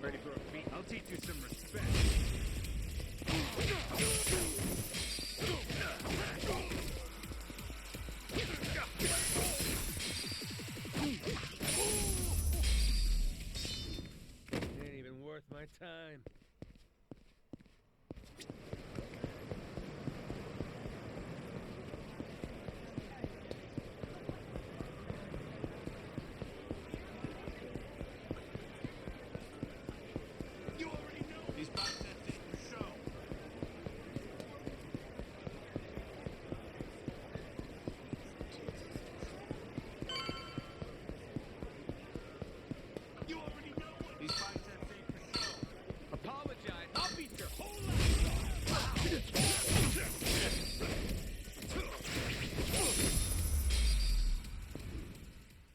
Ready for a beat? I'll teach you some respect. Ain't even worth my time.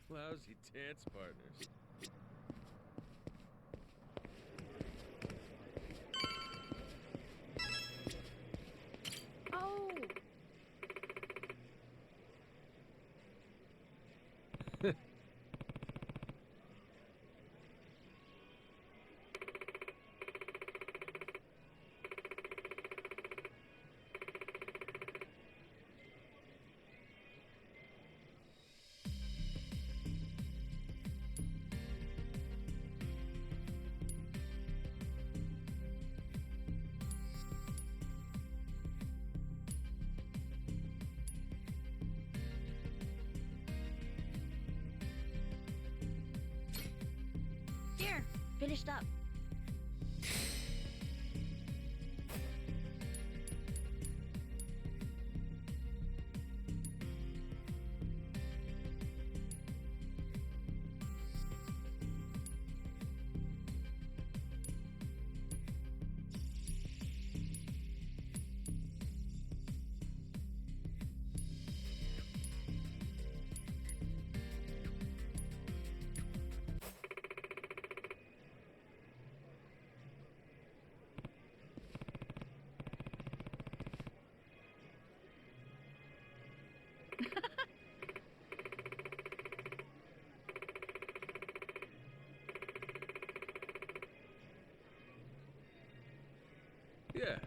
Lousy dance partners. Oh! Here, finished up. Yeah.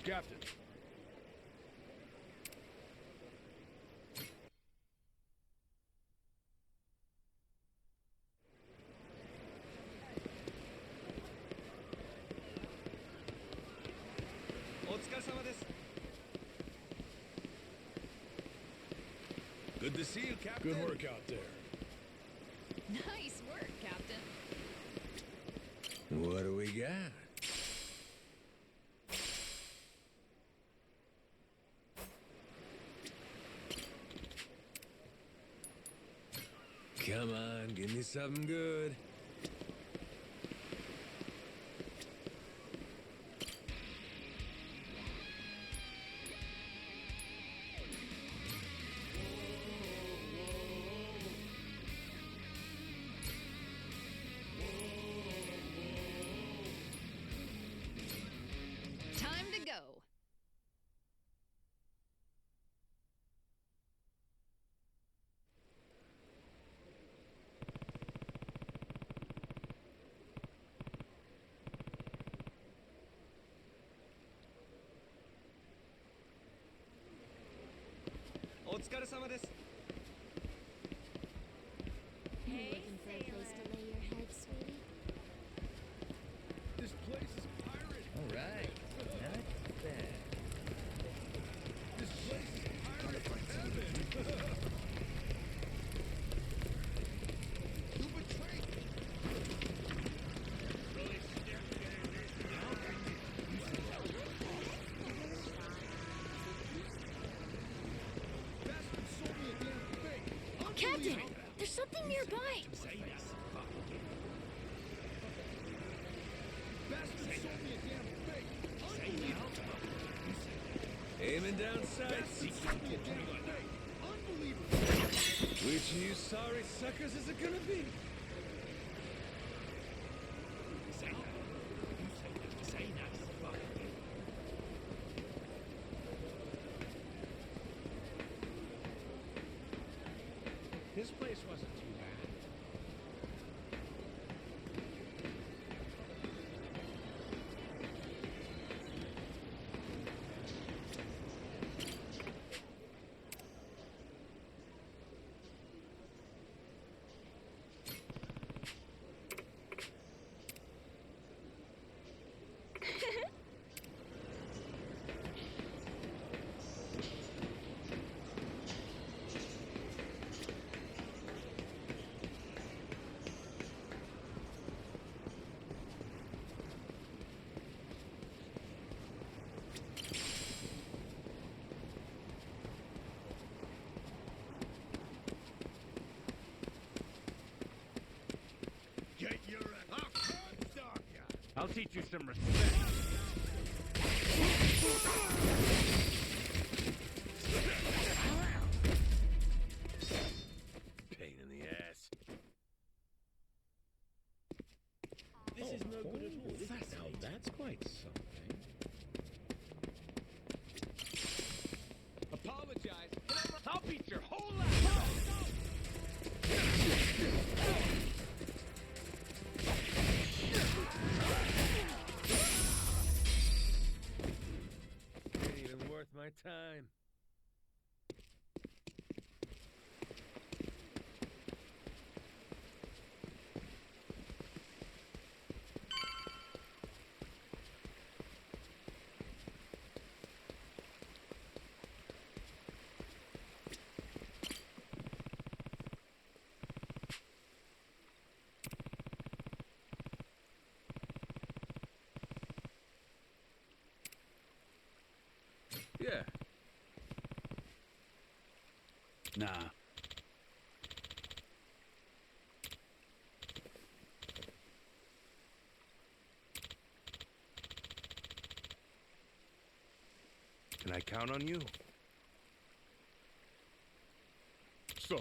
Captain. Good to see you, Captain. Good work out there. Nice work, Captain. What do we got? Come on, give me something good. Time to go. Hey, looking for a place to lay your head, sweetie? This place is pirate. something nearby. Aiming down sights. Which of you sorry suckers is it gonna be? This place wasn't too bad. Get your I'll teach you some respect. Pain in the ass. This is no good at all. Now that's quite something. Apologize. I'll beat your whole ass. Ain't even worth my time. Yeah. Nah. Can I count on you? Sorry.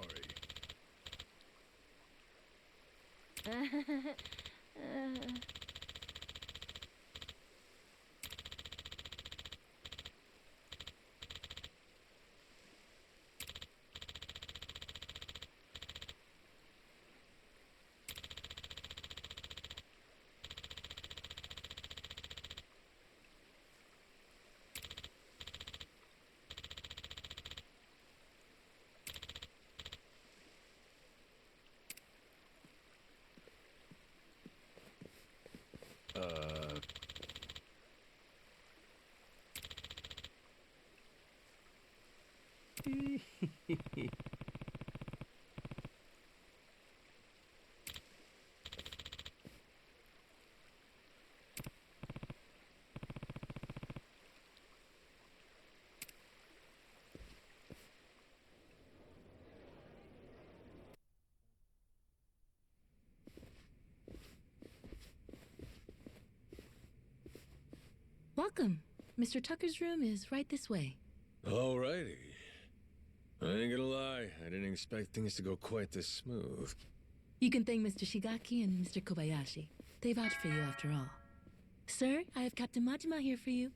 Welcome. Mr. Tucker's room is right this way. Alrighty. I ain't gonna lie, I didn't expect things to go quite this smooth. You can thank Mr. Shigaki and Mr. Kobayashi. They vouched for you after all. Sir, I have Captain Majima here for you.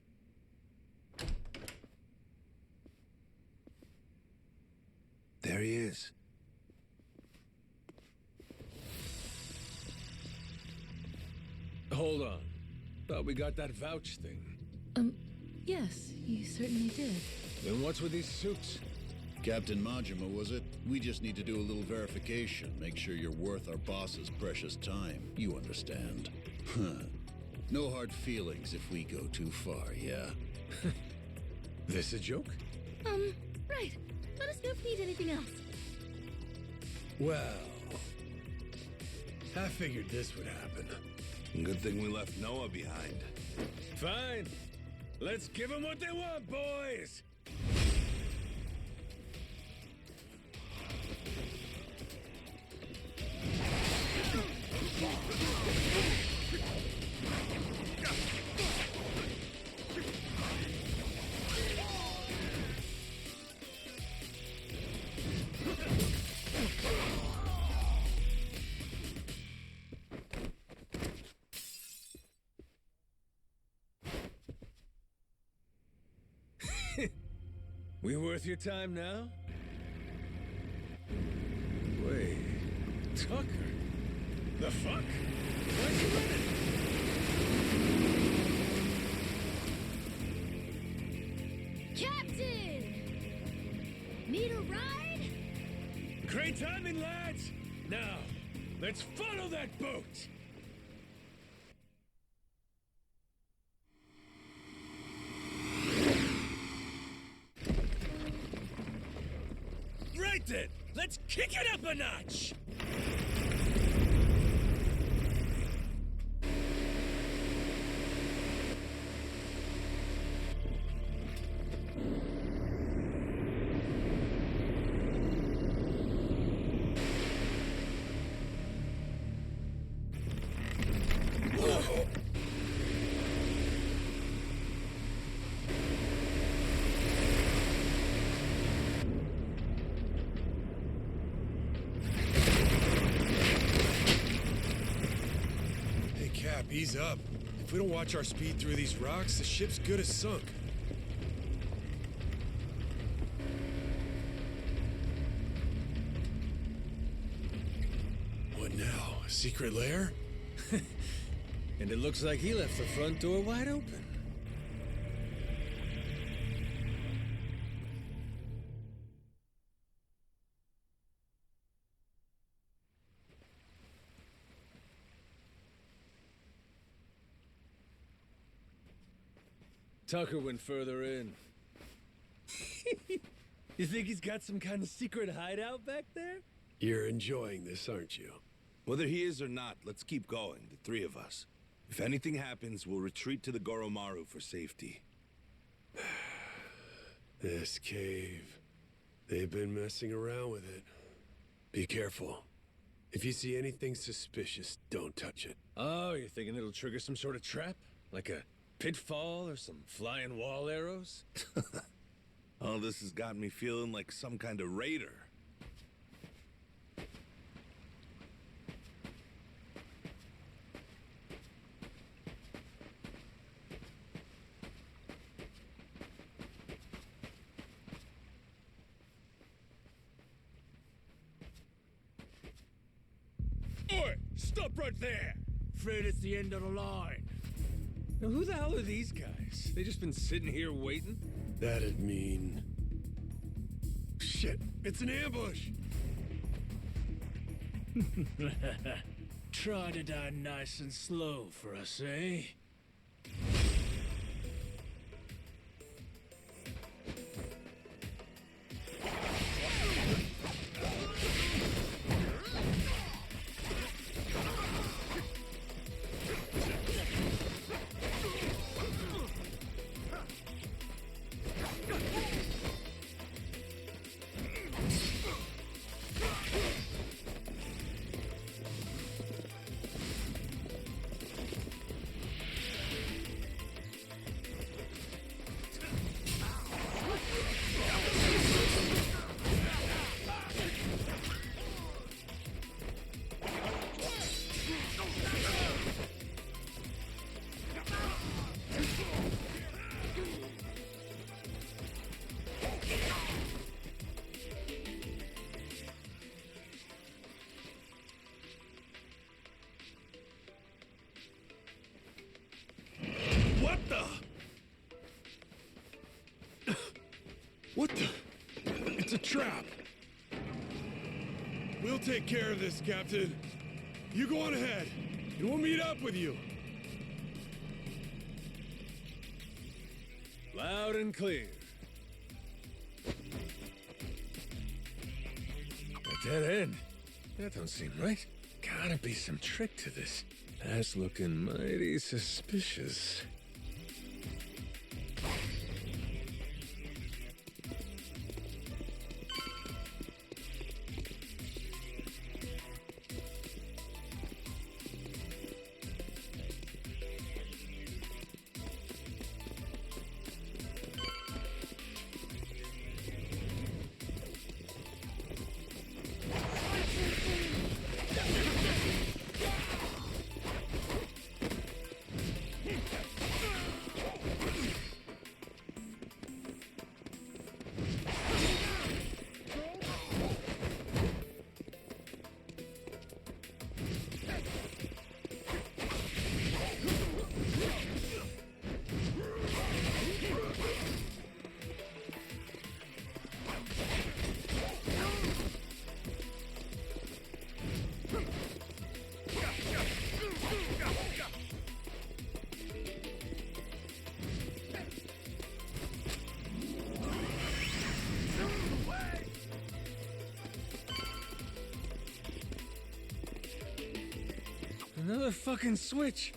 There he is. Hold on. Thought we got that vouch thing. Yes, you certainly did. Then what's with these suits? Captain Majima, was it? We just need to do a little verification, make sure you're worth our boss's precious time. You understand. Huh. No hard feelings if we go too far, yeah? This a joke? Right. Let us know if you need anything else. Well, I figured this would happen. Good thing we left Noah behind. Fine. Let's give them what they want, boys! We worth your time now? Wait, Tucker? The fuck? Why'd you run it? Captain! Need a ride? Great timing, lads! Now, let's follow that boat! Right then! Let's kick it up a notch! Ease up. If we don't watch our speed through these rocks, the ship's good as sunk. What now? A secret lair? And it looks like he left the front door wide open. Tucker went further in. You think he's got some kind of secret hideout back there? You're enjoying this, aren't you? Whether he is or not, let's keep going, the three of us. If anything happens, we'll retreat to the Goromaru for safety. This cave. They've been messing around with it. Be careful. If you see anything suspicious, don't touch it. Oh, you're thinking it'll trigger some sort of trap? Like a pitfall or some flying wall arrows? Oh, this has got me feeling like some kind of raider. Oi! Stop right there! Afraid it's the end of the line. Now, who the hell are these guys? They just been sitting here waiting? That'd mean... Shit! It's an ambush! Try to die nice and slow for us, eh? What the? It's a trap. We'll take care of this, Captain. You go on ahead, and we'll meet up with you. Loud and clear. A dead end? That don't seem right. Gotta be some trick to this. That's looking mighty suspicious. another fucking switch.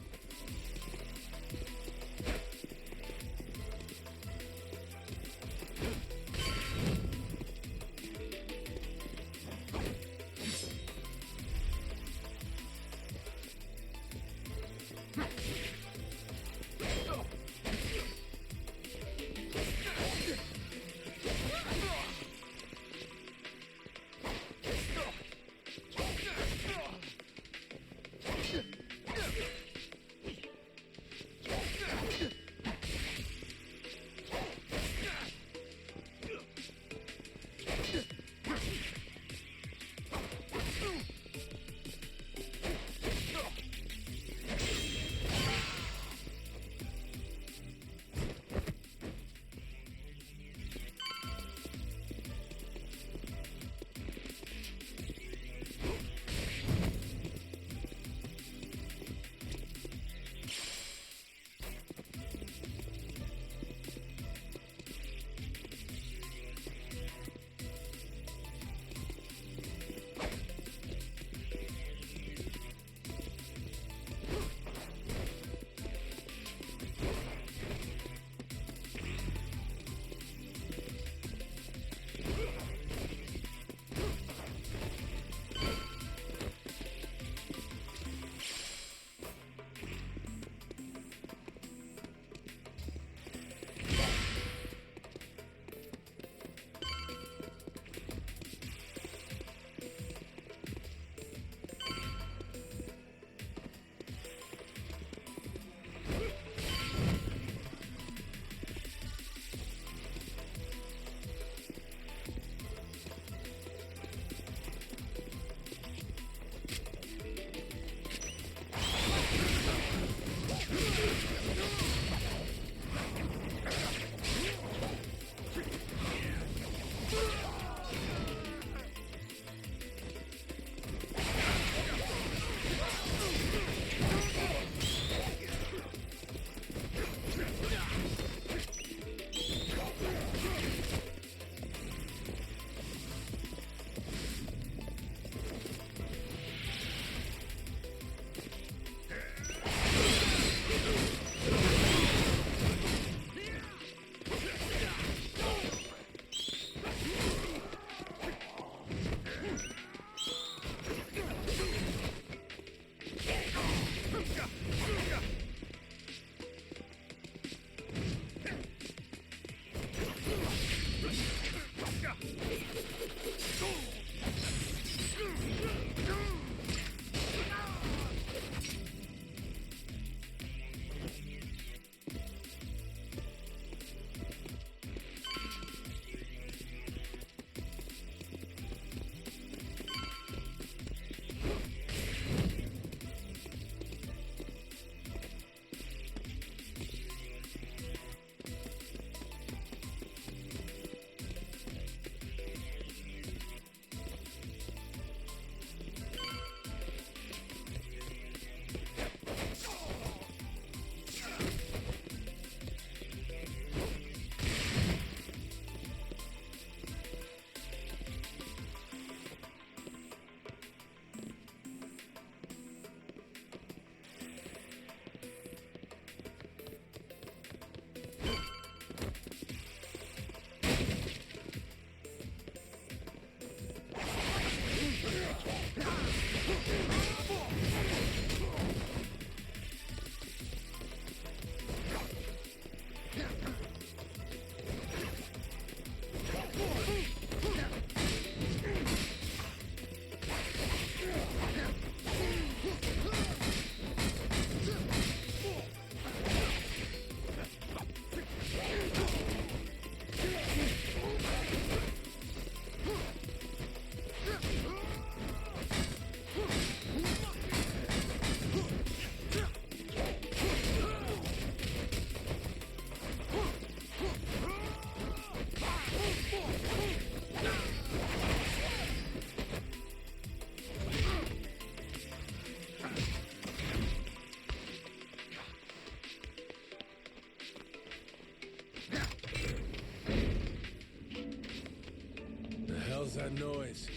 How's that noise?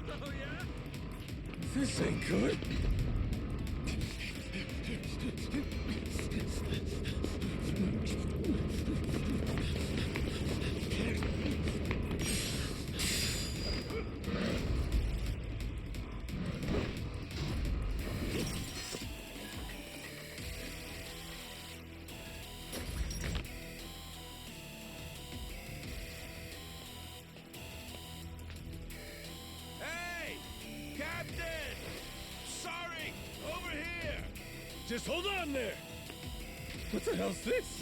Oh, yeah? This ain't good. Hey! Captain! Sorry! Over here! Just hold on there! What the hell's this?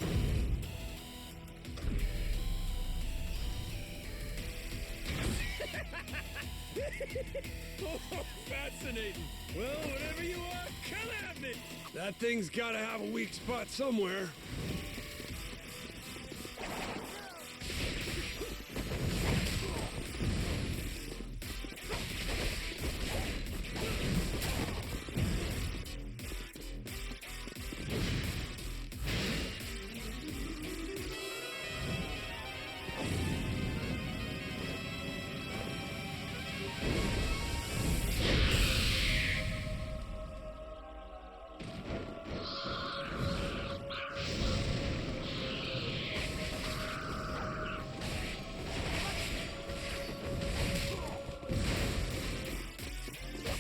Oh, fascinating. Well, whatever you are, come at me. That thing's gotta have a weak spot somewhere.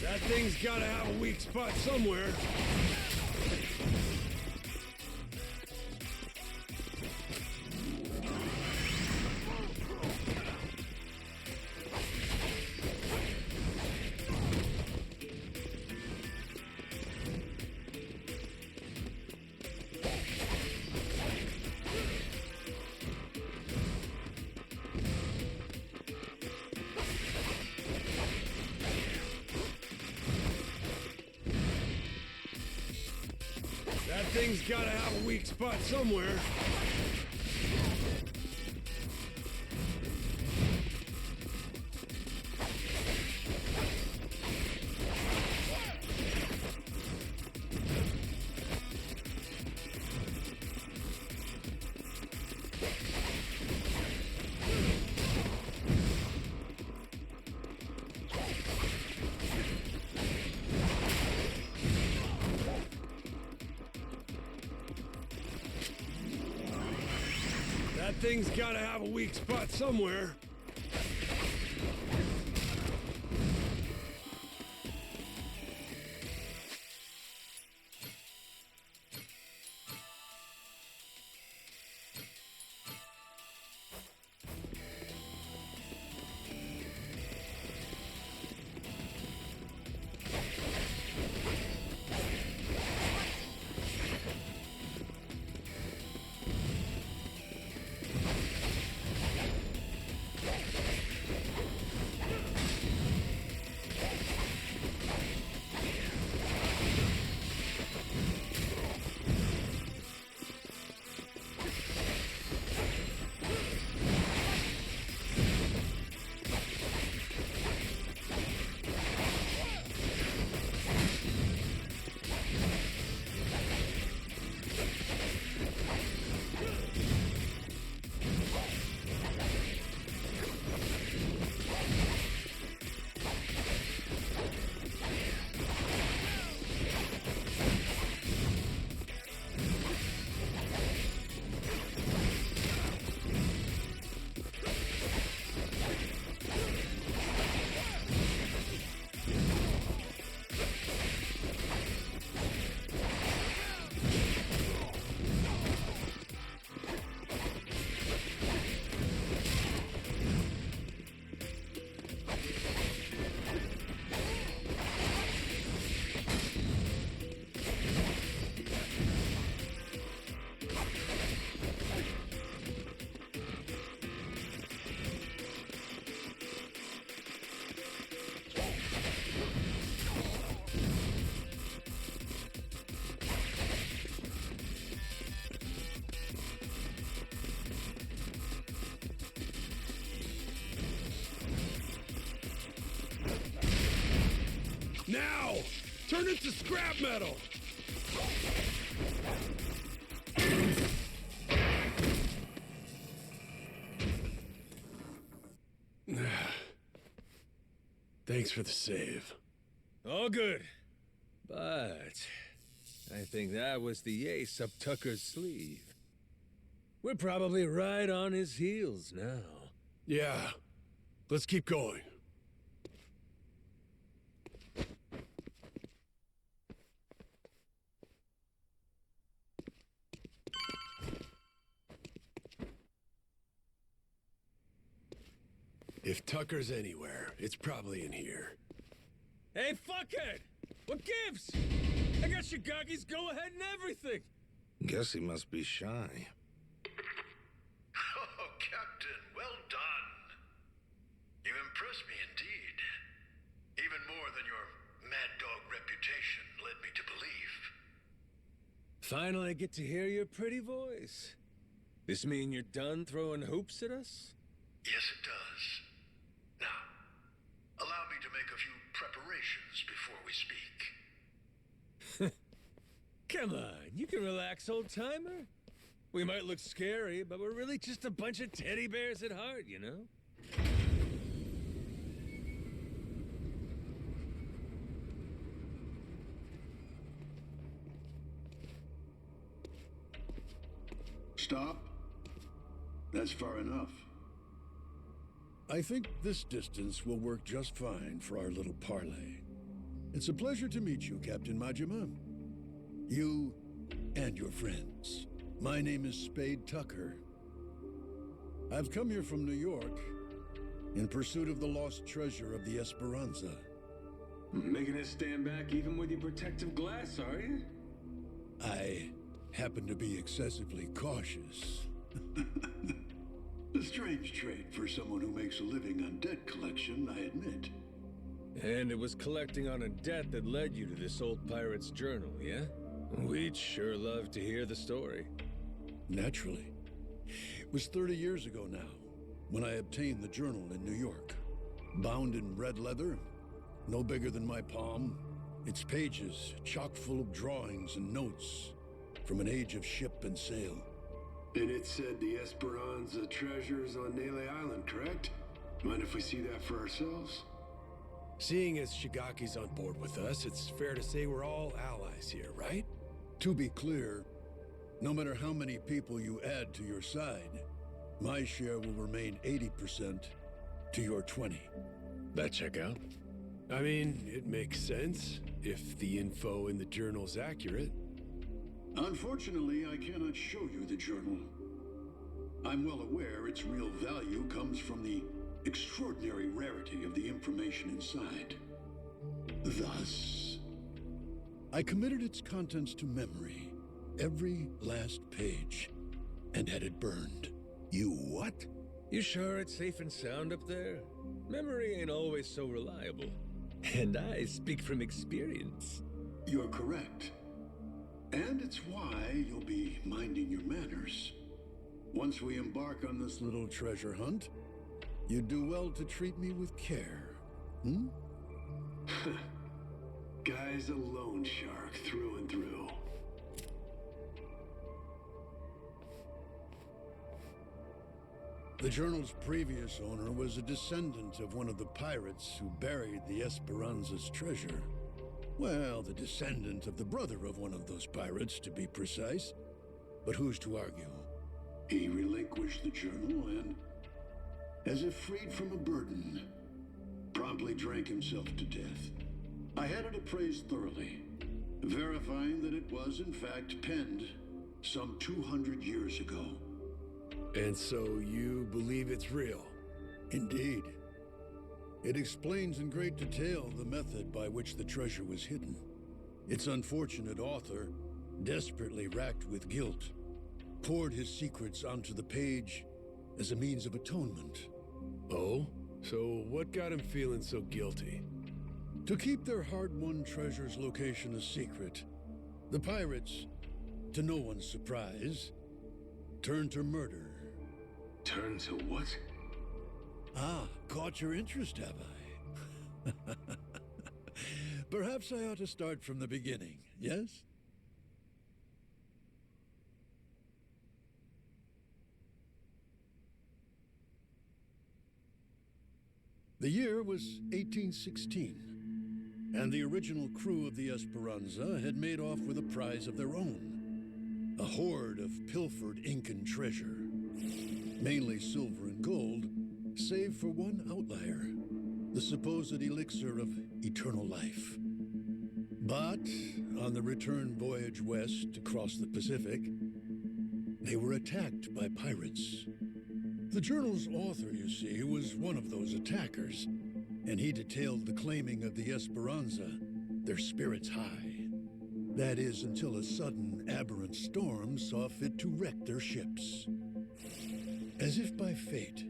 That thing's gotta have a weak spot somewhere. That thing's gotta have a weak spot somewhere. That thing's gotta have a weak spot somewhere. Now! Turn it to scrap metal! Thanks for the save. All good. But I think that was the ace up Tucker's sleeve. We're probably right on his heels now. Yeah. Let's keep going. If Tucker's anywhere, it's probably in here. Hey, fuckhead! What gives? I got Shigaki's go-ahead and everything! Guess he must be shy. Oh, Captain, well done. You impress me indeed. Even more than your mad dog reputation led me to believe. Finally get to hear your pretty voice. This mean you're done throwing hoops at us? Yes, it does. Now, allow me to make a few preparations before we speak. Come on, you can relax, old-timer. We might look scary, but we're really just a bunch of teddy bears at heart, you know? Stop. That's far enough. I think this distance will work just fine for our little parley. It's a pleasure to meet you, Captain Majima. You and your friends. My name is Spade Tucker. I've come here from New York in pursuit of the lost treasure of the Esperanza. Making us stand back even with your protective glass, are you? I happen to be excessively cautious. A strange trait for someone who makes a living on debt collection, I admit. And it was collecting on a debt that led you to this old pirate's journal, yeah? We'd sure love to hear the story. Naturally. It was 30 years ago now, when I obtained the journal in New York. Bound in red leather, no bigger than my palm, its pages chock full of drawings and notes from an age of ship and sail. And it said the Esperanza treasure's on Nele Island, correct? Mind if we see that for ourselves? Seeing as Shigaki's on board with us, it's fair to say we're all allies here, right? To be clear, no matter how many people you add to your side, my share will remain 80% to your 20. That check out? I mean, it makes sense, if the info in the journal's accurate. Unfortunately, I cannot show you the journal. I'm well aware its real value comes from the extraordinary rarity of the information inside. Thus, I committed its contents to memory, every last page, and had it burned. You what? You sure it's safe and sound up there? Memory ain't always so reliable. And I speak from experience. you're correct. And it's why you'll be minding your manners. Once we embark on this little treasure hunt, you do well to treat me with care. Hmm? Guy's a loan shark through and through. The journal's previous owner was a descendant of one of the pirates who buried the Esperanza's treasure. Well, the descendant of the brother of one of those pirates, to be precise. But who's to argue? He relinquished the journal and, as if freed from a burden, promptly drank himself to death. I had it appraised thoroughly, verifying that it was in fact penned some 200 years ago. And so you believe it's real? Indeed. It explains in great detail the method by which the treasure was hidden. Its unfortunate author, desperately racked with guilt, poured his secrets onto the page as a means of atonement. Oh? So what got him feeling so guilty? To keep their hard-won treasure's location a secret, the pirates, to no one's surprise, turned to murder. Turn to what? Ah, caught your interest, have I? Perhaps I ought to start from the beginning, yes? The year was 1816. and the original crew of the Esperanza had made off with a prize of their own. A hoard of pilfered Incan treasure. Mainly silver and gold, save for one outlier. The supposed elixir of eternal life. But on the return voyage west across the Pacific, they were attacked by pirates. The journal's author, you see, was one of those attackers, and he detailed the claiming of the Esperanza, their spirits high. That is, until a sudden, aberrant storm saw fit to wreck their ships. As if by fate,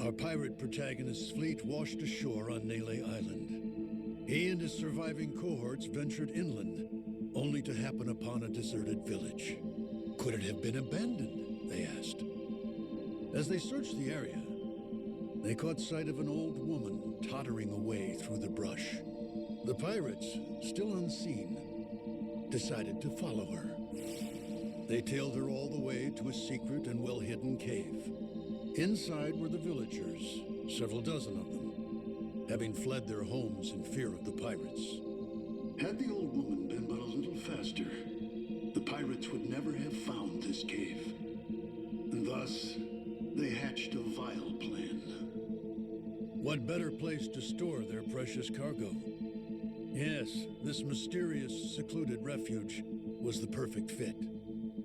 our pirate protagonist's fleet washed ashore on Nele Island. He and his surviving cohorts ventured inland, only to happen upon a deserted village. Could it have been abandoned, they asked. As they searched the area, they caught sight of an old woman tottering away through the brush. The pirates, still unseen, decided to follow her. They tailed her all the way to a secret and well-hidden cave. Inside were the villagers, several dozen of them, having fled their homes in fear of the pirates. Had the old woman been but a little faster, the pirates would never have found this cave. And thus, they hatched a vile plan. What better place to store their precious cargo? Yes, this mysterious, secluded refuge was the perfect fit.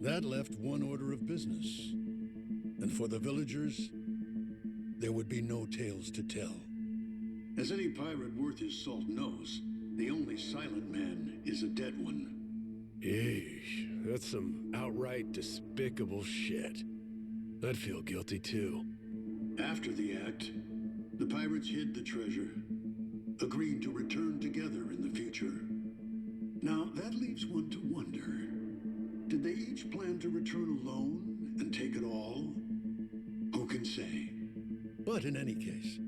That left one order of business. And for the villagers, there would be no tales to tell. As any pirate worth his salt knows, the only silent man is a dead one. Yeesh, that's some outright despicable shit. I'd feel guilty too. After the act, the pirates hid the treasure, agreeing to return together in the future. Now, that leaves one to wonder, did they each plan to return alone and take it all? Who can say? But in any case,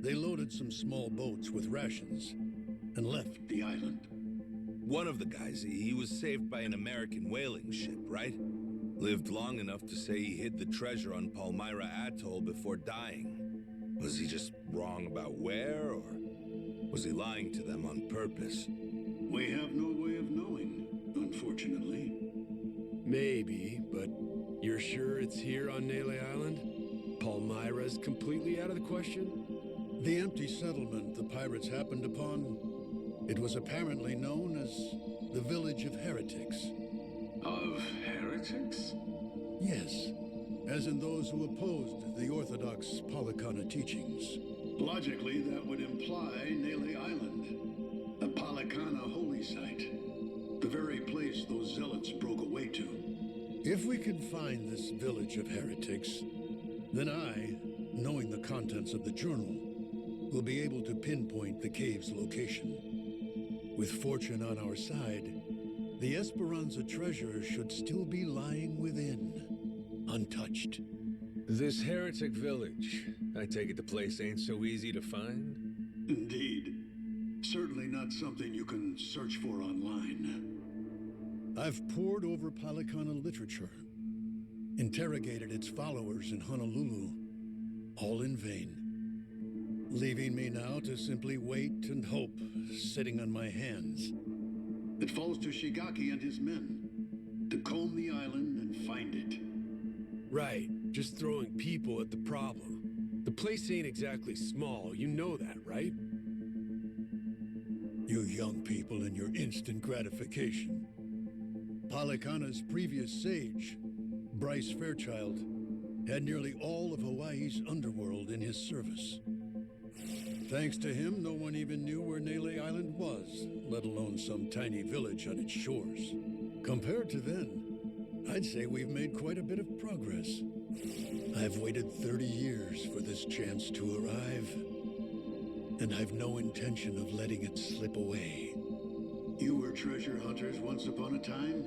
they loaded some small boats with rations and left The island. One of the guys, he was saved by an American whaling ship, right? Lived long enough to say he hid the treasure on Palmyra Atoll before dying. Was he just wrong about where, or was he lying to them on purpose? We have no way of knowing, unfortunately. Maybe, but you're sure it's here on Nele Island? Palmyra's completely out of the question? the empty settlement the pirates happened upon. It was apparently known as the Village of Heretics. Of heretics? Yes, as in those who opposed the orthodox Polycana teachings. Logically, that would imply Nele Island, a Polycana holy site. The very place those zealots broke away to. If we can find this Village of Heretics, then I, knowing the contents of the journal, will be able to pinpoint the cave's location. With fortune on our side, the Esperanza treasure should still be lying within, untouched. This heretic village, I take it the place ain't so easy to find? Indeed. Certainly not something you can search for online. I've pored over Polycana literature, interrogated its followers in Honolulu, all in vain. Leaving me now to simply wait and hope, sitting on my hands. It falls to Shigaki and his men to comb the island and find it. Right, just throwing people at the problem. The place ain't exactly small, you know that, right? You young people and your instant gratification. Polycana's previous sage, Bryce Fairchild, had nearly all of Hawaii's underworld in his service. Thanks to him, no one even knew where Nele Island was, let alone some tiny village on its shores. Compared to then, I'd say we've made quite a bit of progress. I've waited 30 years for this chance to arrive, and I've no intention of letting it slip away. You were treasure hunters once upon a time?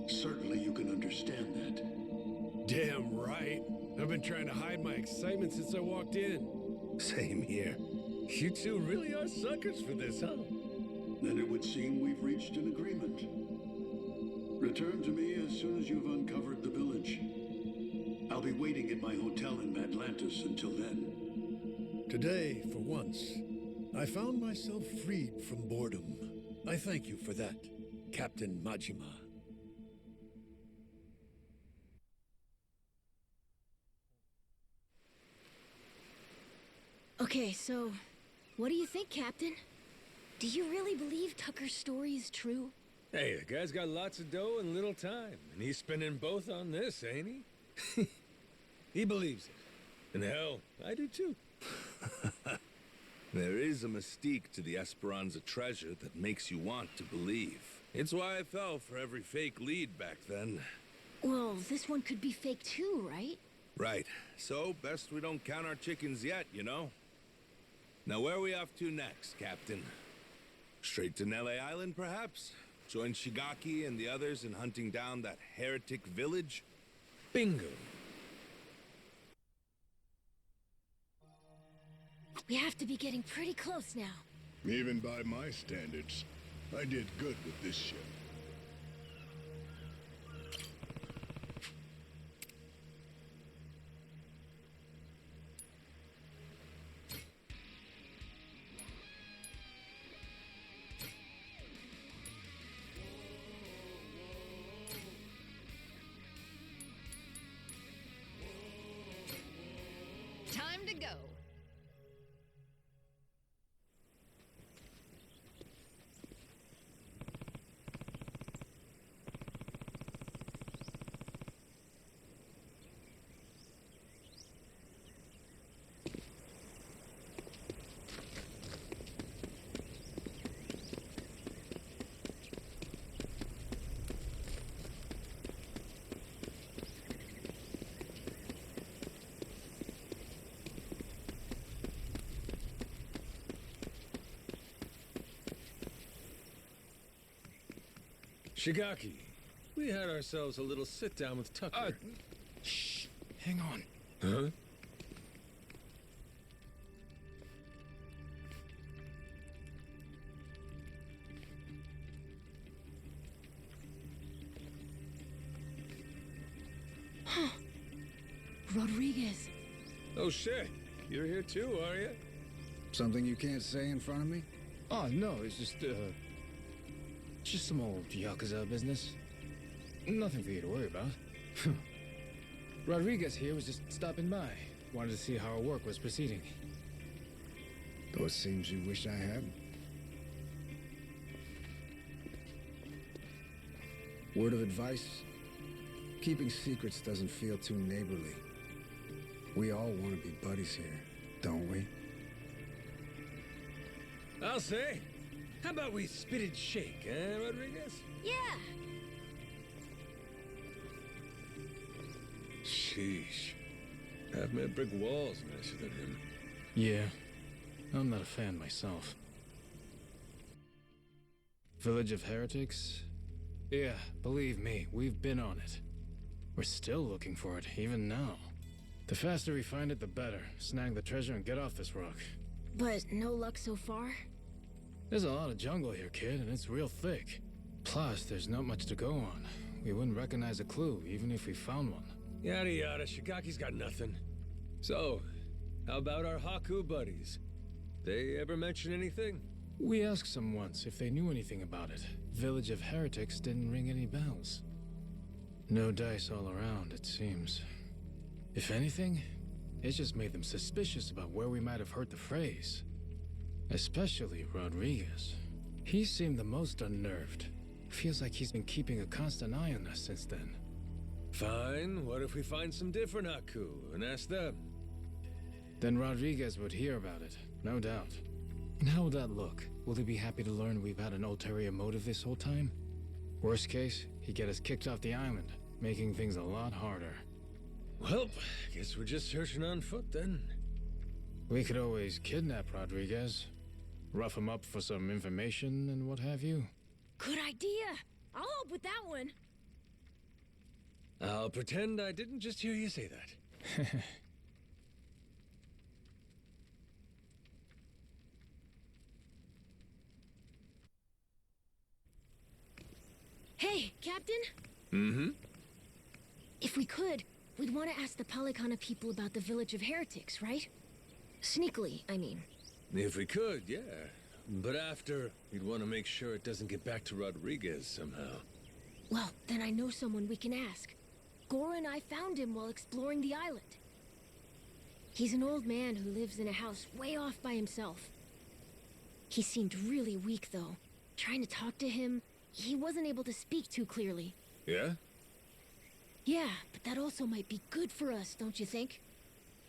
Certainly you can understand that. Damn right. I've been trying to hide my excitement since I walked in. Same here. You two really are suckers for this, huh? Then it would seem we've reached an agreement. Return to me as soon as you've uncovered the village. I'll be waiting at my hotel in Atlantis until then. Today, for once, I found myself freed from boredom. I thank you for that, Captain Majima. Okay, so what do you think, Captain? Do you really believe Tucker's story is true? Hey, the guy's got lots of dough and little time, and he's spending both on this, ain't he? He believes it. And hell, I do too. There is a mystique to the Esperanza treasure that makes you want to believe. It's why I fell for every fake lead back then. Well, this one could be fake too, right? Right. So, best we don't count our chickens yet, you know? Now, where are we off to next, Captain? Straight to Nele Island, perhaps? Join Shigaki and the others in hunting down that heretic village? Bingo. We have to be getting pretty close now. Even by my standards, I did good with this ship. Time to go. Shigaki, we had ourselves a little sit-down with Tucker. Shh. Hang on. Huh? Rodriguez. Oh shit, you're here too, are you? Something you can't say in front of me? Oh, no, it's just some old yakuza business. Nothing for you to worry about. Rodriguez here was just stopping by. Wanted to see how our work was proceeding. Though it seems you wish I hadn't. Word of advice? Keeping secrets doesn't feel too neighborly. We all want to be buddies here, don't we? I'll say. How about we spit and shake, eh, Rodriguez? Yeah. Sheesh. I've met brick walls nicer than him. Yeah, I'm not a fan myself. Village of Heretics? Yeah, believe me, we've been on it. We're still looking for it, even now. The faster we find it, the better. Snag the treasure and get off this rock. But no luck so far? There's a lot of jungle here, kid, and it's real thick. Plus, there's not much to go on. We wouldn't recognize a clue, even if we found one. Yada yada, Shigaki's got nothing. So, how about our Haku buddies? They ever mention anything? We asked some once if they knew anything about it. Village of Heretics didn't ring any bells. No dice all around, it seems. If anything, it just made them suspicious about where we might have heard the phrase. Especially Rodriguez. He seemed the most unnerved. Feels like he's been keeping a constant eye on us since then. Fine, what if we find some different Haku and ask them? Then Rodriguez would hear about it, no doubt. And how would that look? Will he be happy to learn we've had an ulterior motive this whole time? Worst case, he'd get us kicked off the island, making things a lot harder. Well, guess we're just searching on foot then. We could always kidnap Rodriguez, rough him up for some information and what have you. Good idea. I'll help with that one. I'll pretend I didn't just hear you say that. Hey, Captain? Mm-hmm? If we could, we'd want to ask the Palikana people about the Village of Heretics, right? Sneakily, I mean. If we could, yeah. But after, we'd want to make sure it doesn't get back to Rodriguez somehow. Well, then I know someone we can ask. Gora and I found him while exploring the island. He's an old man who lives in a house way off by himself. He seemed really weak, though. Trying to talk to him, he wasn't able to speak too clearly. Yeah? Yeah, but that also might be good for us, don't you think?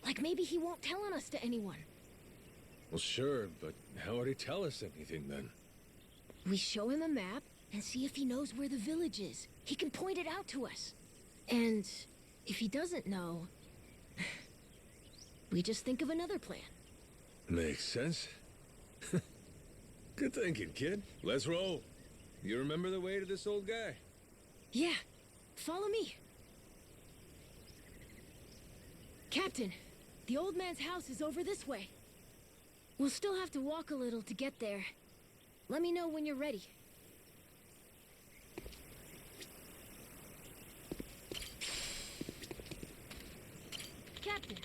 Like maybe he won't tell on us to anyone. Well, sure, but how would he tell us anything then? We show him a map and see if he knows where the village is. He can point it out to us. And if he doesn't know, we just think of another plan. Makes sense. Good thinking, kid. Let's roll. You remember the way to this old guy? Yeah, follow me. Captain, the old man's house is over this way. We'll still have to walk a little to get there. Let me know when you're ready. Captain.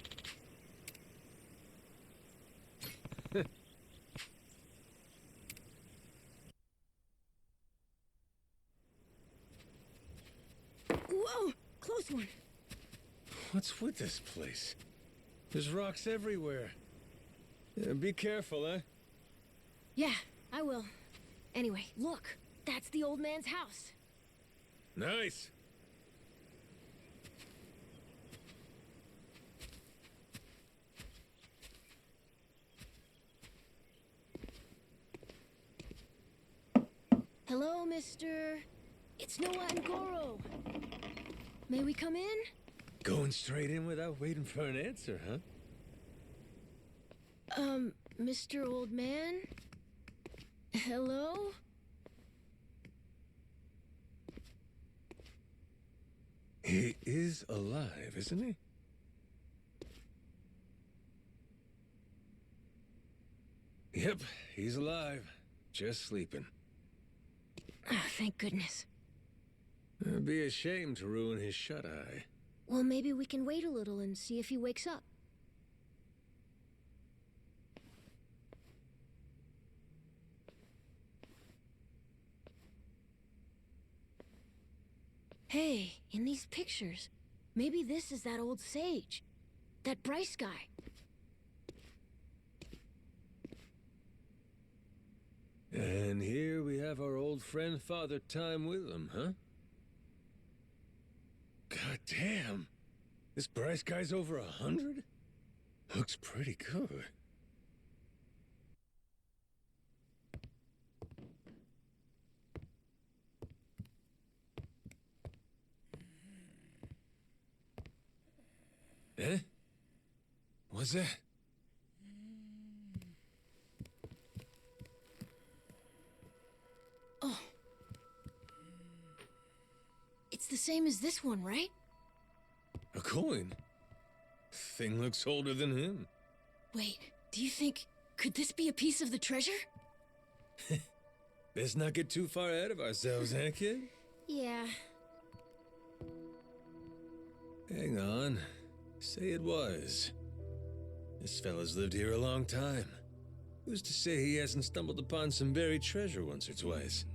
Whoa! Close one. What's with this place? There's rocks everywhere. Yeah, be careful, huh? Yeah, I will. Anyway, look. That's the old man's house. Nice. Hello, mister. It's Noah and Goro. May we come in? Going straight in without waiting for an answer, huh? Mr. Old Man? Hello? He is alive, isn't he? Yep, he's alive. Just sleeping. Oh, thank goodness. It'd be a shame to ruin his shut-eye. Well, maybe we can wait a little and see if he wakes up. Hey, in these pictures, maybe this is that old sage. That Bryce guy. And here we have our old friend Father Time with him, huh? God damn. This Bryce guy's over 100? Looks pretty good. Eh? What's that? Oh. It's the same as this one, right? A coin? Thing looks older than him. Wait, do you think... could this be a piece of the treasure? Let's not get too far ahead of ourselves, eh, kid? Yeah. Hang on. Say it was. This fella's lived here a long time. Who's to say he hasn't stumbled upon some buried treasure once or twice?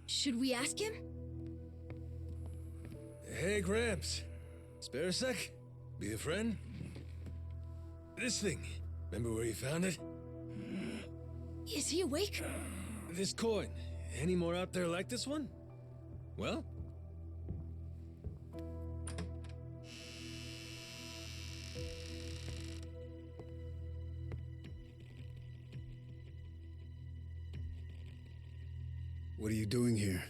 Should we ask him? Hey, Gramps. Spare a sec? Be a friend? This thing. Remember where you found it? Is he awake? This coin. Any more out there like this one? Well? What are you doing here?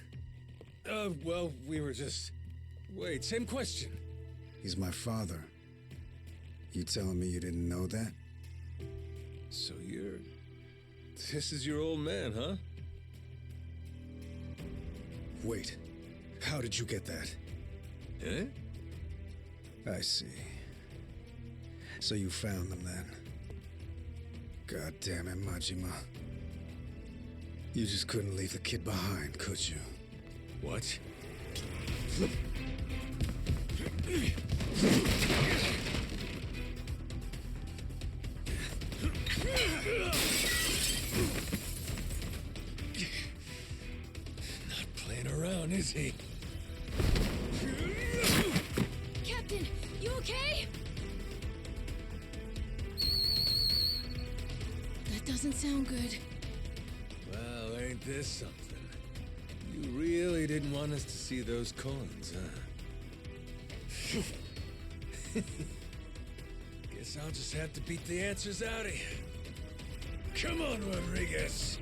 Well, we were just... Wait, same question. He's my father. You telling me you didn't know that? So you're... This is your old man, huh? Wait. How did you get that? Eh? I see. So you found them then. God damn it, Majima. You just couldn't leave the kid behind, could you? What? on, is he? Captain, you okay? That doesn't sound good. Well, ain't this something? You really didn't want us to see those coins, huh? Guess I'll just have to beat the answers out of you. Come on, Rodriguez!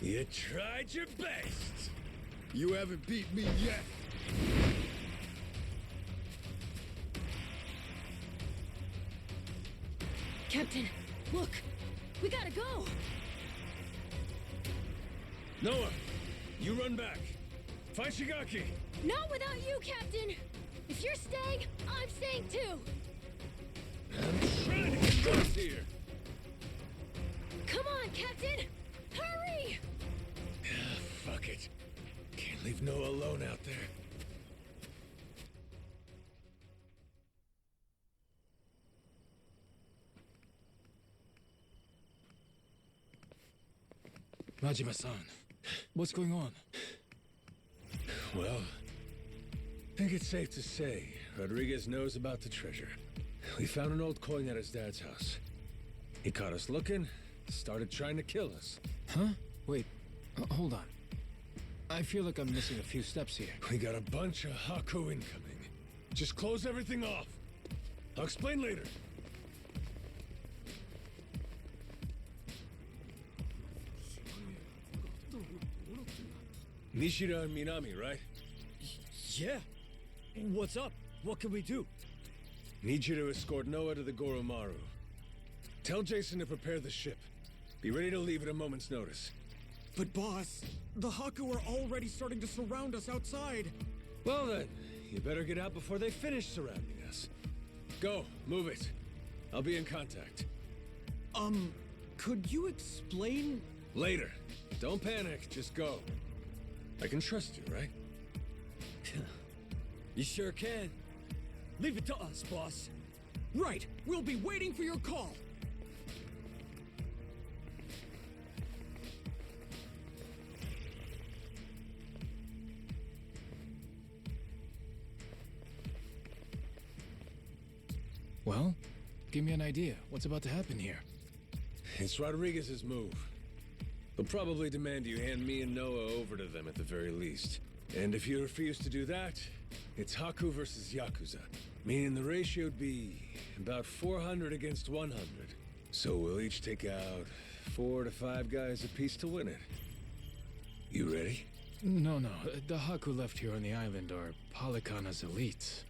You tried your best. You haven't beat me yet. Captain, look! We gotta go! Noah, you run back. Find Shigaki. Not without you, Captain! If you're staying, I'm staying too! I'm trying to get close here. Come on, Captain! Hurry! Fuck it. Can't leave Noah alone out there. Majima-san, what's going on? Well, I think it's safe to say Rodriguez knows about the treasure. We found an old coin at his dad's house. He caught us looking, started trying to kill us. Huh? Wait, hold on. I feel like I'm missing a few steps here. We got a bunch of Haku incoming. Just close everything off. I'll explain later. Nishida and Minami, right? Yeah. What's up? What can we do? Need you to escort Noah to the Goromaru. Tell Jason to prepare the ship. Be ready to leave at a moment's notice. But boss, the Haku are already starting to surround us outside. Well then, you better get out before they finish surrounding us. Go, move it. I'll be in contact. Could you explain? Later. Don't panic, just go. I can trust you, right? You sure can. Leave it to us, boss. Right, we'll be waiting for your call. Well, give me an idea. What's about to happen here? It's Rodriguez's move. They'll probably demand you hand me and Noah over to them at the very least. And if you refuse to do that, it's Haku versus Yakuza. Meaning the ratio'd be about 400 against 100. So we'll each take out 4 to 5 guys apiece to win it. You ready? No. The Haku left here on the island are Polycana's elites.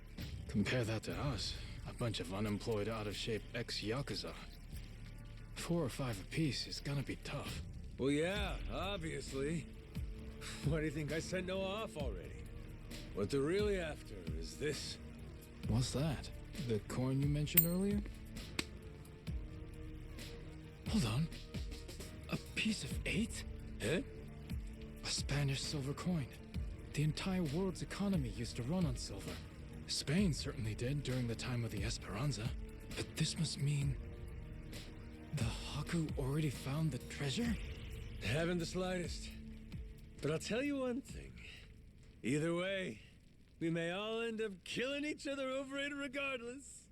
Compare that to us. A bunch of unemployed, out-of-shape ex-yakuza. 4 or 5 apiece is gonna be tough. Well, yeah, obviously. Why do you think I sent Noah off already? What they're really after is this. What's that? The coin you mentioned earlier? Hold on. A piece of 8? Huh? A Spanish silver coin. The entire world's economy used to run on silver. Spain certainly did during the time of the Esperanza. But this must mean... the Haku already found the treasure? Haven't the slightest. But I'll tell you one thing. Either way, we may all end up killing each other over it regardless.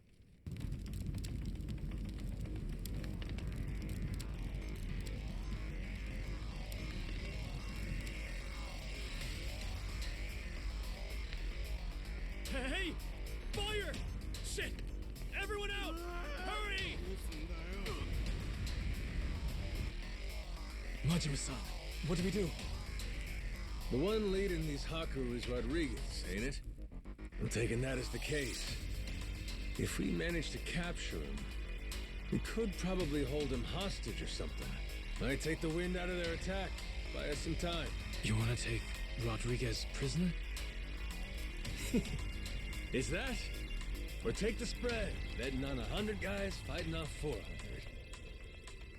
Hey! Fire! Shit! Everyone out! Hurry! Majima-san, what do we do? The one leading these Haku is Rodriguez, ain't it? I'm taking that as the case. If we manage to capture him, we could probably hold him hostage or something. Might take the wind out of their attack. Buy us some time. You want to take Rodriguez prisoner? Is that? Or take the spread, betting on 100 guys fighting off 400.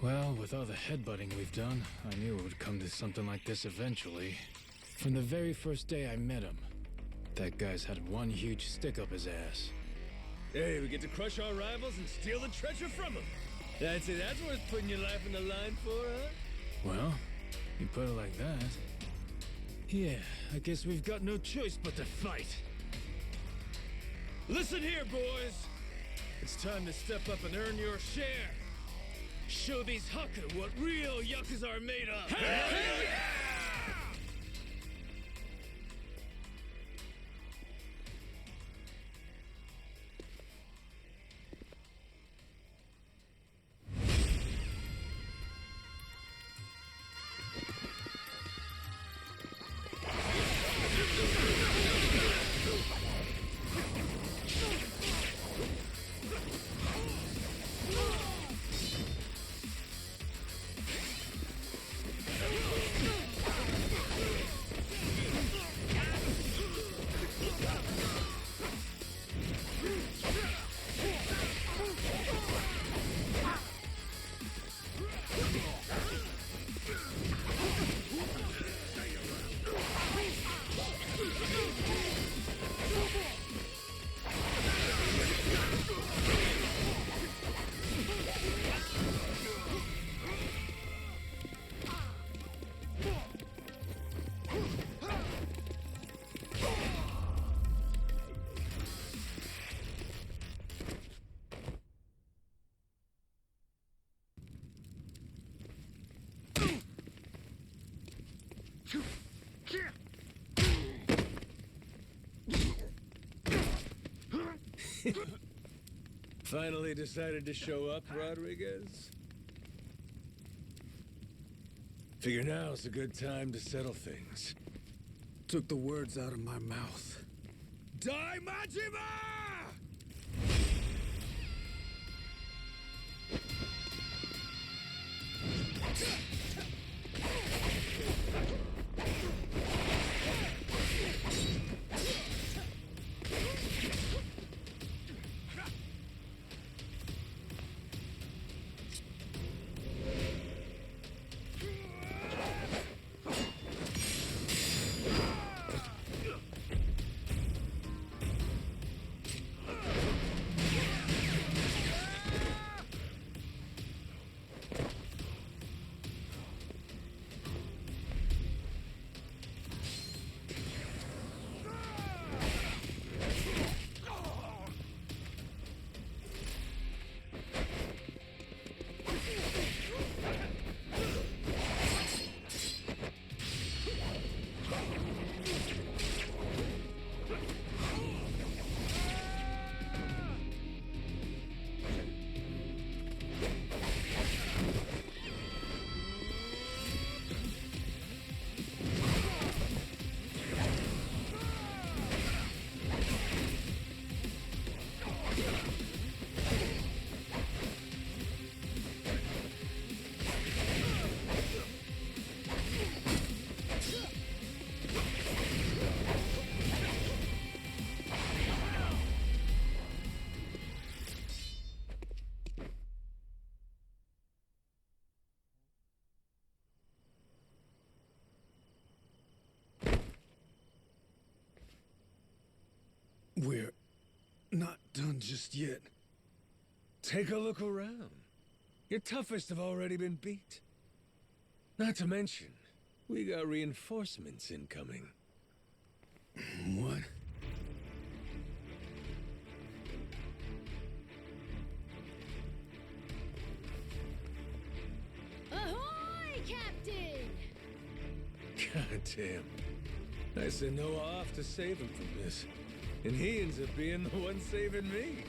Well, with all the headbutting we've done, I knew it would come to something like this eventually. From the very first day I met him, that guy's had one huge stick up his ass. Hey, we get to crush our rivals and steal the treasure from them. That's it, that's worth putting your life on the line for, huh? Well, you put it like that. Yeah, I guess we've got no choice but to fight. Listen here, boys. It's time to step up and earn your share. Show these Haku what real yakuza are made of. Hell yeah! Finally decided to show up, Rodriguez? Figure now's a good time to settle things. Took the words out of my mouth. Die, Majima! We're not done just yet. Take a look around. Your toughest have already been beat. Not to mention, we got reinforcements incoming. What? Ahoy, Captain! God damn. I sent Noah off to save him from this. And he ends up being the one saving me.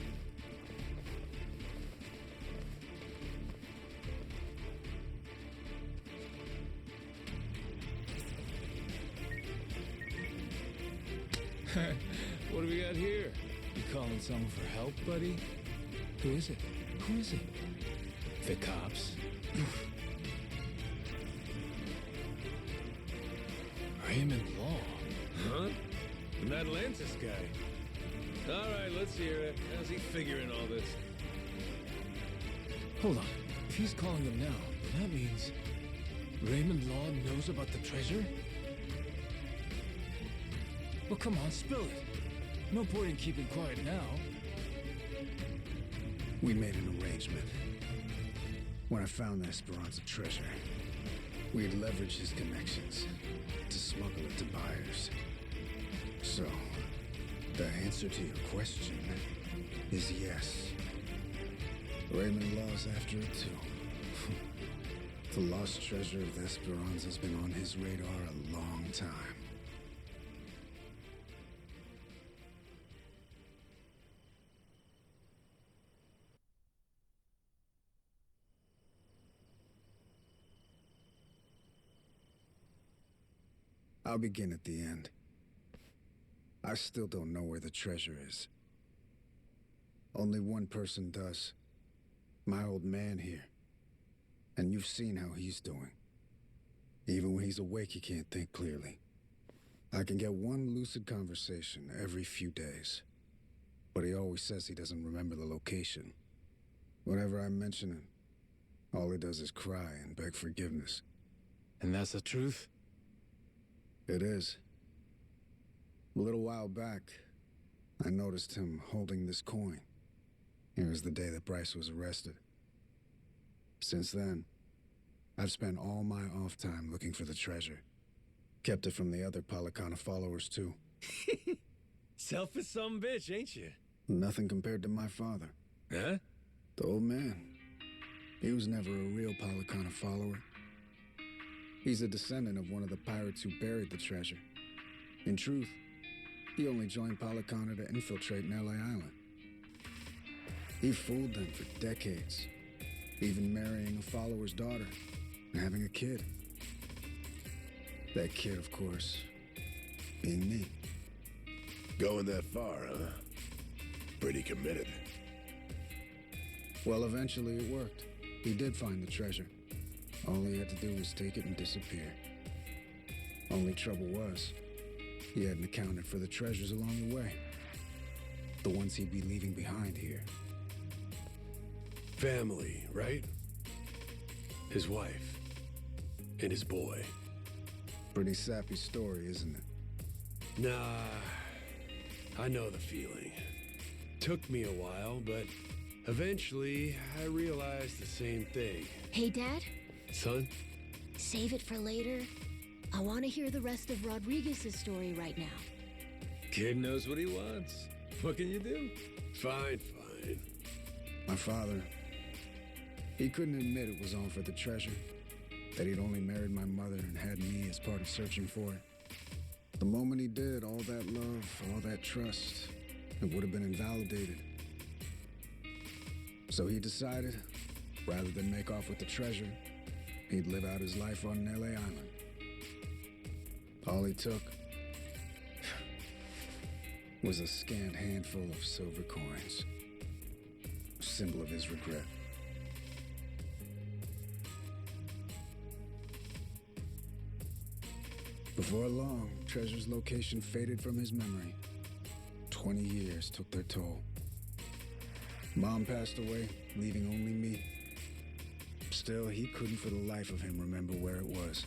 What do we got here? You calling someone for help, buddy? Who is it? Who is it? The cops. Raymond Law. Huh? That Atlantis guy. All right, let's hear it. How's he figuring all this? Hold on. If he's calling them now, then that means Raymond Law knows about the treasure? Well, come on, spill it. No point in keeping quiet now. We made an arrangement. When I found the Esperanza treasure, we'd leverage his connections to smuggle it to buyers. So, the answer to your question is yes. Raymond Law's after it too. The lost treasure of the Esperanza's been on his radar a long time. I'll begin at the end. I still don't know where the treasure is. Only one person does. My old man here. And you've seen how he's doing. Even when he's awake, he can't think clearly. I can get one lucid conversation every few days. But he always says he doesn't remember the location. Whenever I mention it, all he does is cry and beg forgiveness. And that's the truth? It is. A little while back, I noticed him holding this coin. It was the day that Bryce was arrested. Since then, I've spent all my off time looking for the treasure. Kept it from the other Palicana followers, too. Selfish some bitch, ain't you? Nothing compared to my father. Huh? The old man. He was never a real Palicana follower. He's a descendant of one of the pirates who buried the treasure. In truth, he only joined Palicana to infiltrate Nelly Island. He fooled them for decades, even marrying a follower's daughter and having a kid. That kid, of course, being me. Going that far, huh? Pretty committed. Well, eventually it worked. He did find the treasure. All he had to do was take it and disappear. Only trouble was, he hadn't accounted for the treasures along the way. The ones he'd be leaving behind here. Family, right? His wife. And his boy. Pretty sappy story, isn't it? Nah, I know the feeling. Took me a while, but eventually I realized the same thing. Hey, Dad? Son? Save it for later. I want to hear the rest of Rodriguez's story right now. Kid knows what he wants. What can you do? Fine, fine. My father, he couldn't admit it was all for the treasure. That he'd only married my mother and had me as part of searching for it. The moment he did, all that love, all that trust, it would have been invalidated. So he decided, rather than make off with the treasure, he'd live out his life on Nelly Island. All he took was a scant handful of silver coins, a symbol of his regret. Before long, Treasure's location faded from his memory. 20 years took their toll. Mom passed away, leaving only me. Still, he couldn't for the life of him remember where it was.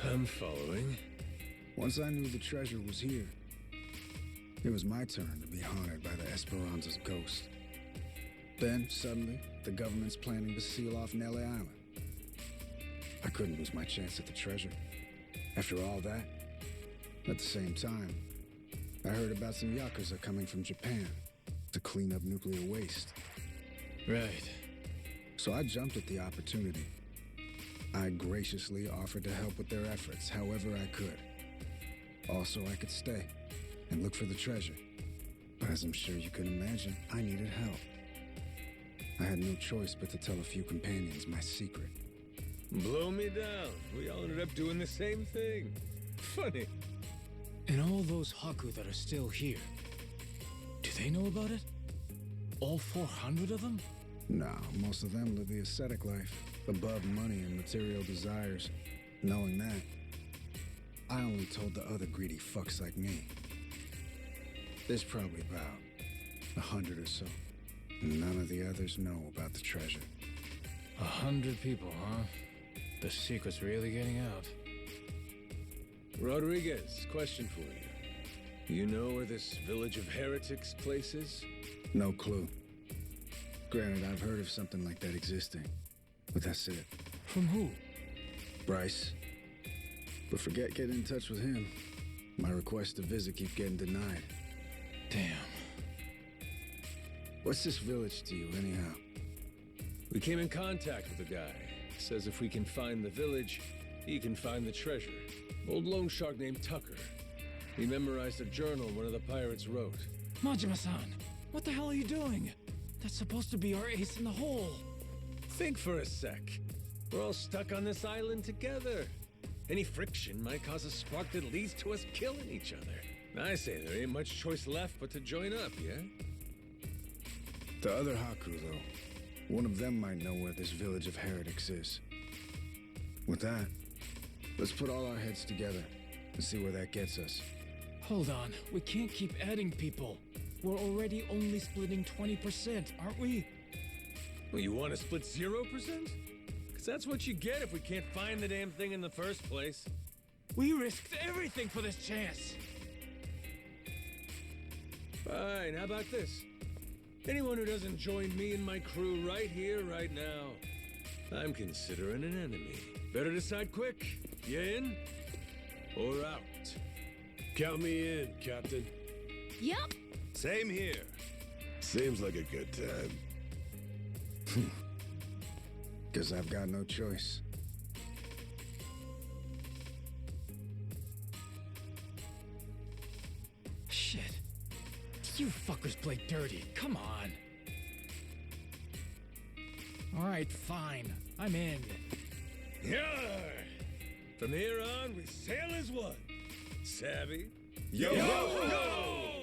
I'm following. Once I knew the treasure was here, it was my turn to be haunted by the Esperanza's ghost. Then, suddenly, the government's planning to seal off Nelly Island. I couldn't lose my chance at the treasure. After all that, at the same time, I heard about some yakuza coming from Japan to clean up nuclear waste. Right. So I jumped at the opportunity. I graciously offered to help with their efforts however I could. Also, I could stay and look for the treasure. But as I'm sure you can imagine, I needed help. I had no choice but to tell a few companions my secret. Blow me down. We all ended up doing the same thing. Funny. And all those Haku that are still here, do they know about it? All 400 of them? No, most of them live the ascetic life, above money and material desires. Knowing that, I only told the other greedy fucks like me. There's probably about 100 or so. None of the others know about the treasure. 100 people, huh? The secret's really getting out. Rodriguez, question for you. You know where this village of heretics place is? No clue. Granted, I've heard of something like that existing, but that's it. From who? Bryce. But forget getting in touch with him. My requests to visit keep getting denied. Damn. What's this village to you, anyhow? We came in contact with a guy. Says if we can find the village, he can find the treasure. Old loan shark named Tucker. He memorized a journal one of the pirates wrote. Majima-san, what the hell are you doing? That's supposed to be our ace in the hole. Think for a sec. We're all stuck on this island together. Any friction might cause a spark that leads to us killing each other. I say there ain't much choice left but to join up, yeah? The other Haku, though. One of them might know where this village of heretics is. With that, let's put all our heads together and see where that gets us. Hold on, we can't keep adding people. We're already only splitting 20%, aren't we? Well, you want to split 0%? Because that's what you get if we can't find the damn thing in the first place. We risked everything for this chance. Fine, how about this? Anyone who doesn't join me and my crew right here, right now, I'm considering an enemy. Better decide quick. You in or out? Count me in, Captain. Yup. Same here. Seems like a good time. Guess I've got no choice. Shit. You fuckers play dirty. Come on. All right, fine. I'm in. Yeah. From here on, we sail as one. Savvy? Yo! Yo!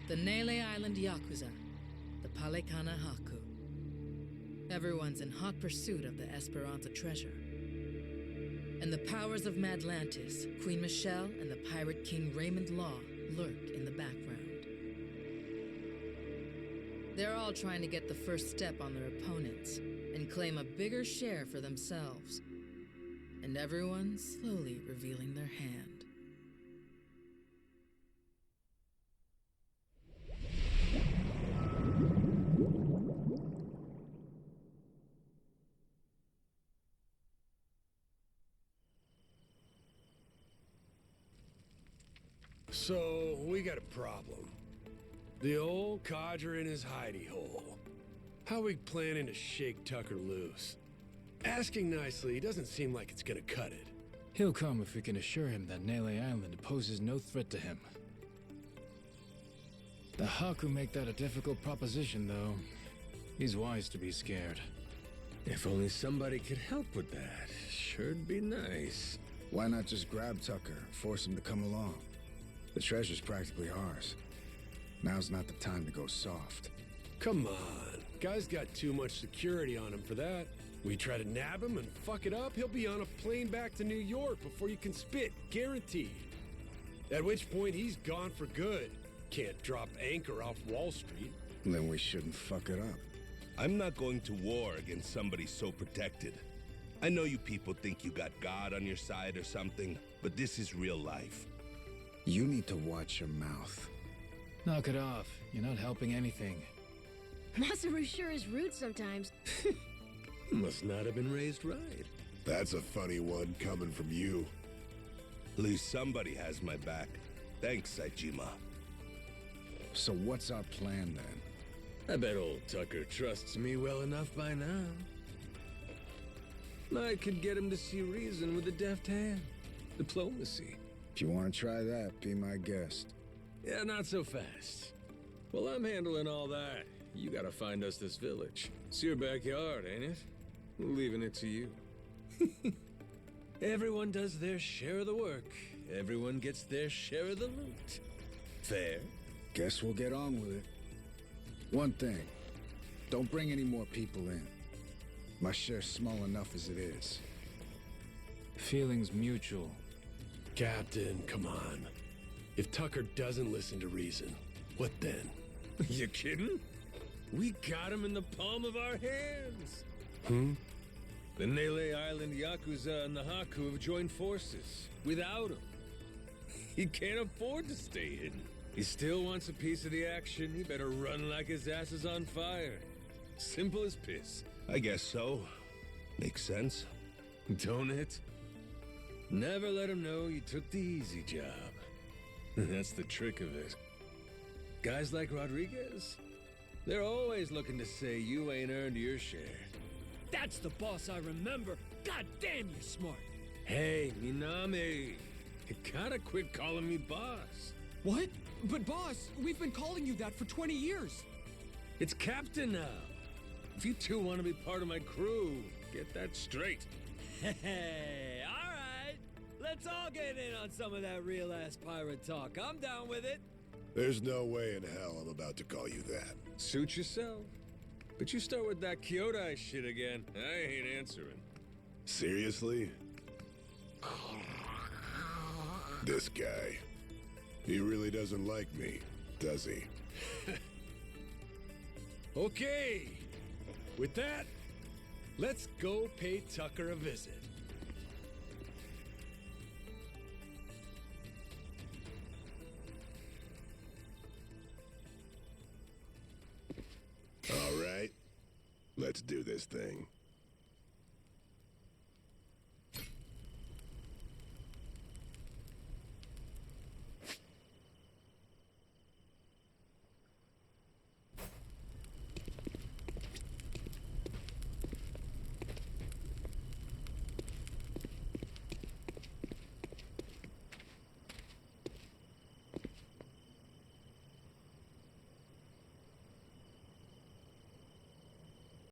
The Nele Island Yakuza, the Palekana Haku. Everyone's in hot pursuit of the Esperanza treasure. And the powers of Madlantis, Queen Michelle, and the pirate king Raymond Law lurk in the background. They're all trying to get the first step on their opponents and claim a bigger share for themselves. And everyone's slowly revealing their hand. So, we got a problem. The old codger in his hidey hole. How we planning to shake Tucker loose? Asking nicely, he doesn't seem like it's gonna cut it. He'll come if we can assure him that Nele Island poses no threat to him. The Haku make that a difficult proposition, though. He's wise to be scared. If only somebody could help with that. Sure'd be nice. Why not just grab Tucker, force him to come along? The treasure's practically ours. Now's not the time to go soft. Come on. Guy's got too much security on him for that. We try to nab him and fuck it up, he'll be on a plane back to New York before you can spit. Guaranteed. At which point, he's gone for good. Can't drop anchor off Wall Street. Then we shouldn't fuck it up. I'm not going to war against somebody so protected. I know you people think you got God on your side or something, but this is real life. You need to watch your mouth. Knock it off. You're not helping anything. Masaru sure is rude sometimes. Must not have been raised right. That's a funny one coming from you. At least somebody has my back. Thanks, Saijima. So what's our plan then? I bet old Tucker trusts me well enough by now. I could get him to see reason with a deft hand. Diplomacy. If you want to try that, be my guest. Yeah, not so fast. Well, I'm handling all that. You gotta find us this village. It's your backyard, ain't it? Leaving it to you. Everyone does their share of the work. Everyone gets their share of the loot. Fair? Guess we'll get on with it. One thing. Don't bring any more people in. My share's small enough as it is. Feelings mutual. Captain, come on. If Tucker doesn't listen to reason, what then? You kidding? We got him in the palm of our hands. The Nele Island Yakuza and the Haku have joined forces. Without him, he can't afford to stay hidden. He still wants a piece of the action. He better run like his ass is on fire. Simple as piss. I guess so. Makes sense. Don't it? Never let him know you took the easy job. That's the trick of it. Guys like Rodriguez, they're always looking to say you ain't earned your share. That's the boss I remember. God damn, you're smart. Hey, Minami, you gotta quit calling me boss. What? But boss, we've been calling you that for 20 years. It's Captain now. If you two want to be part of my crew, get that straight. Hey, all right. Let's all get in on some of that real-ass pirate talk. I'm down with it. There's no way in hell I'm about to call you that. Suit yourself. But you start with that Kyodai shit again, I ain't answering. Seriously? This guy. He really doesn't like me, does he? Okay. With that, let's go pay Tucker a visit. All right. Let's do this thing.